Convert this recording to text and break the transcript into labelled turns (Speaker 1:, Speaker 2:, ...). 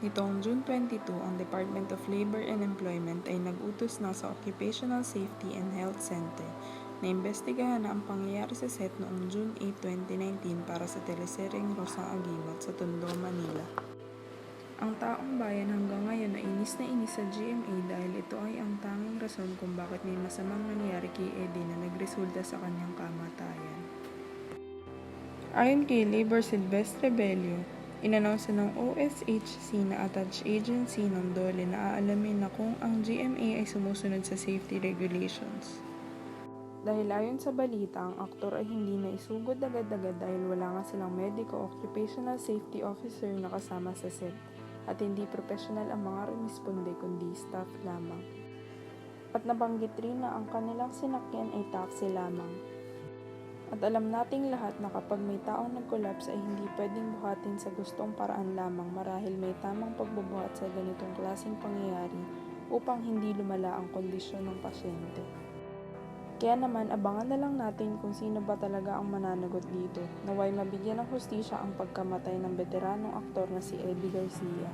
Speaker 1: Nitong June 22, ang Department of Labor and Employment ay nag-utos na sa Occupational Safety and Health Center na imbestigahan na ang pangyayari sa set noong June 8, 2019 para sa teleseryeng Rosang Aguilat sa Tondo, Manila. Ang taong bayan hanggang ngayon ay inis na inis sa GMA dahil ito ay ang tanging rason kung bakit may masamang nangyari kay Eddie na nagresulta sa kanyang kamatayan. Ayon kay Labor Silvestre Bello, inanonsa ng OSHC na attached agency ng DOLE na aalamin na kung ang GMA ay sumusunod sa safety regulations. Dahil ayon sa balita, ang aktor ay hindi na isugod agad-agad dahil wala nga silang medico occupational safety officer na kasama sa set at hindi professional ang mga rumisponde kundi staff lamang. At nabanggit rin na ang kanilang sinakyan ay taxi lamang. At alam nating lahat na kapag may taong nag-collapse ay hindi pwedeng buhatin sa gustong paraan lamang marahil may tamang pagbubuhat sa ganitong klaseng pangyayari upang hindi lumala ang kondisyon ng pasyente. Kaya naman abangan na lang natin kung sino ba talaga ang mananagot dito, naway mabigyan ng hustisya ang pagkamatay ng veteranong aktor na si Eddie Garcia.